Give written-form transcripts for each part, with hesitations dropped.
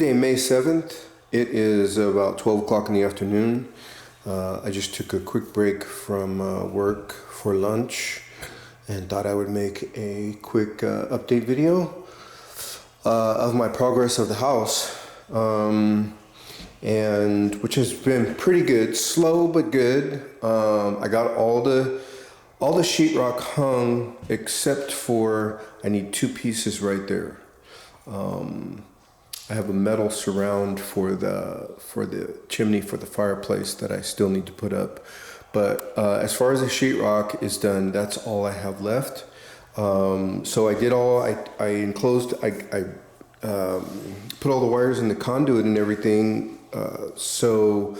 Tuesday, May 7th. It is about 12 o'clock in the afternoon. I just took a quick break from work for lunch and thought I would make a quick update video of my progress of the house, and which has been pretty good, slow but good. I got all the sheetrock hung except for I need two pieces right there. I have a metal surround for the chimney for the fireplace that I still need to put up. But as far as the sheetrock is done, that's all I have left. So I did all, I enclosed, I put all the wires in the conduit and everything. So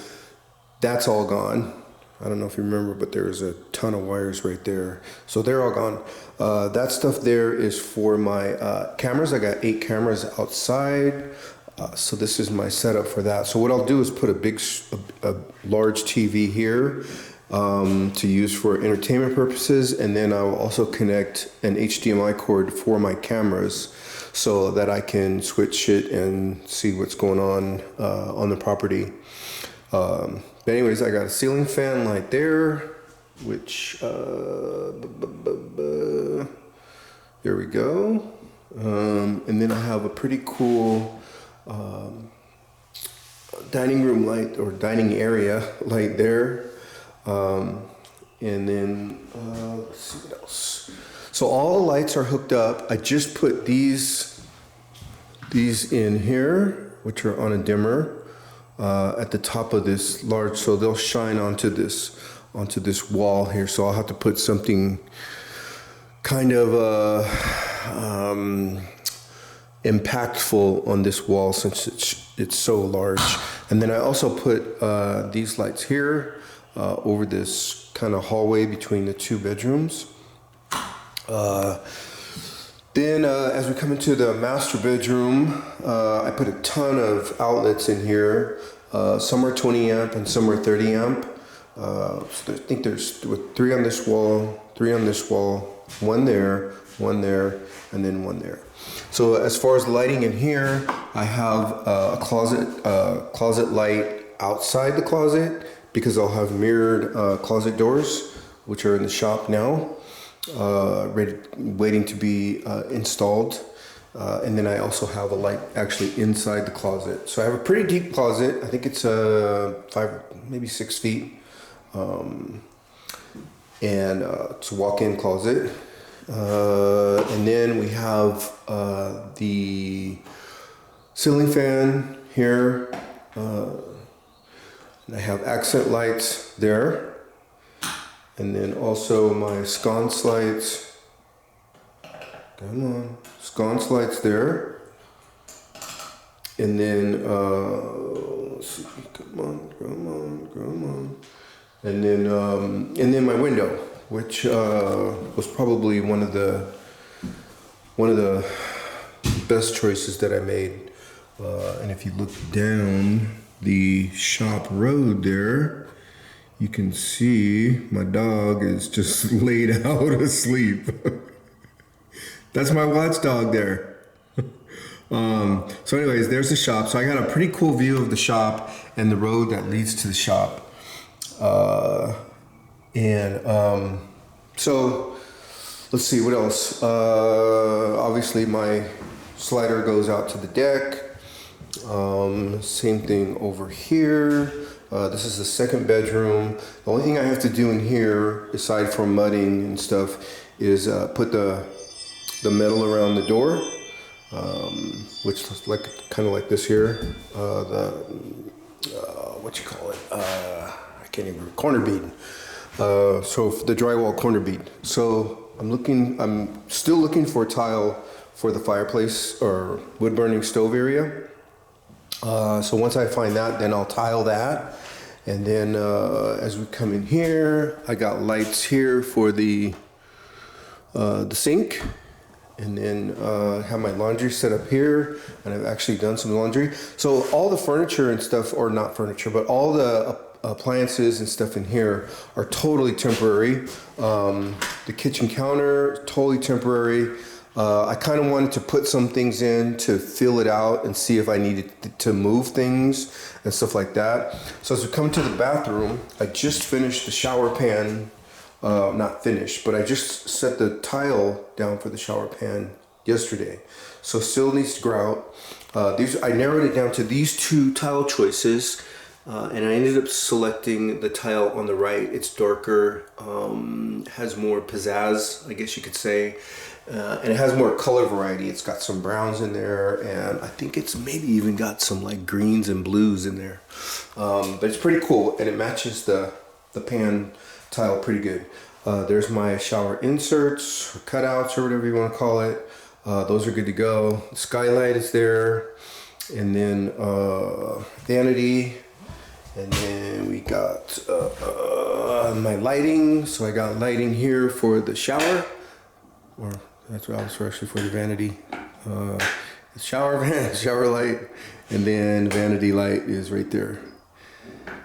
that's all gone. I don't know if you remember, but there's a ton of wires right there. So they're all gone. That stuff there is for my cameras. I got 8 cameras outside. So this is my setup for that. So what I'll do is put a large TV here to use for entertainment purposes. And then I'll also connect an HDMI cord for my cameras so that I can switch it and see what's going on the property. But anyways, I got a ceiling fan light there, which, there we go. And then I have a pretty cool dining room light or dining area light there. And then, let's see what else. So all the lights are hooked up. I just put these in here, which are on a dimmer. At the top of this large, so they'll shine onto this wall here. So I'll have to put something kind of impactful on this wall since it's so large. And then I also put these lights here over this kind of hallway between the 2 bedrooms. Then as we come into the master bedroom, I put a ton of outlets in here. Some are 20 amp and some are 30 amp. So I think there's 3 on this wall, 3 on this wall, 1 there, 1 there, and then 1 there. So as far as lighting in here, I have a closet light outside the closet because I'll have mirrored closet doors, which are in the shop now. Waiting to be installed. And then I also have a light actually inside the closet. So I have a pretty deep closet. I think it's 5, maybe 6 feet. And it's a walk-in closet. And then we have the ceiling fan here. And I have accent lights there. And then also my sconce lights. Come on, sconce lights there. And then let's see, come on. And then my window, which was probably one of the best choices that I made. And if you look down the shop road there, you can see my dog is just laid out asleep. That's my watchdog there. So anyways, there's the shop. So I got a pretty cool view of the shop and the road that leads to the shop. So let's see what else. Obviously my slider goes out to the deck. Same thing over here. This is the 2nd bedroom. The only thing I have to do in here, aside from mudding and stuff, is put the metal around the door, which looks like kind of like this here. What you call it? I can't even remember. Corner bead. So the drywall corner bead. So I'm still looking for a tile for the fireplace or wood burning stove area. So once I find that, then I'll tile that. And then as we come in here, I got lights here for the sink. And then have my laundry set up here. And I've actually done some laundry. So all the furniture and stuff, or not furniture, but all the appliances and stuff in here are totally temporary. The kitchen counter, totally temporary. I kind of wanted to put some things in to fill it out and see if I needed to move things and stuff like that. So as we come to the bathroom, I just finished the shower pan. Not finished, but I just set the tile down for the shower pan yesterday. So still needs to grout. I narrowed it down to these two tile choices. And I ended up selecting the tile on the right. It's darker, has more pizzazz, I guess you could say. And it has more color variety. It's got some browns in there, and I think it's maybe even got some like greens and blues in there. But it's pretty cool, and it matches the pan tile pretty good. There's my shower inserts, or cutouts, or whatever you want to call it. Those are good to go. The skylight is there, and then vanity. And then we got my lighting. So I got lighting here for the shower, or that's what I was actually for the vanity. The shower light, and then vanity light is right there.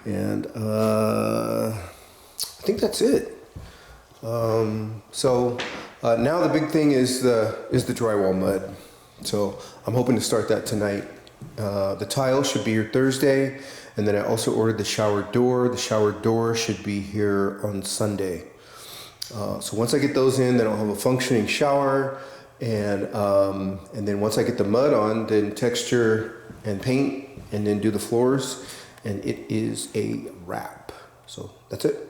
And I think that's it. So now the big thing is the drywall mud. So I'm hoping to start that tonight. The tile should be here Thursday. And then I also ordered the shower door. The shower door should be here on Sunday. So once I get those in, then I'll have a functioning shower. And then once I get the mud on, then texture and paint, and then do the floors. And it is a wrap. So that's it.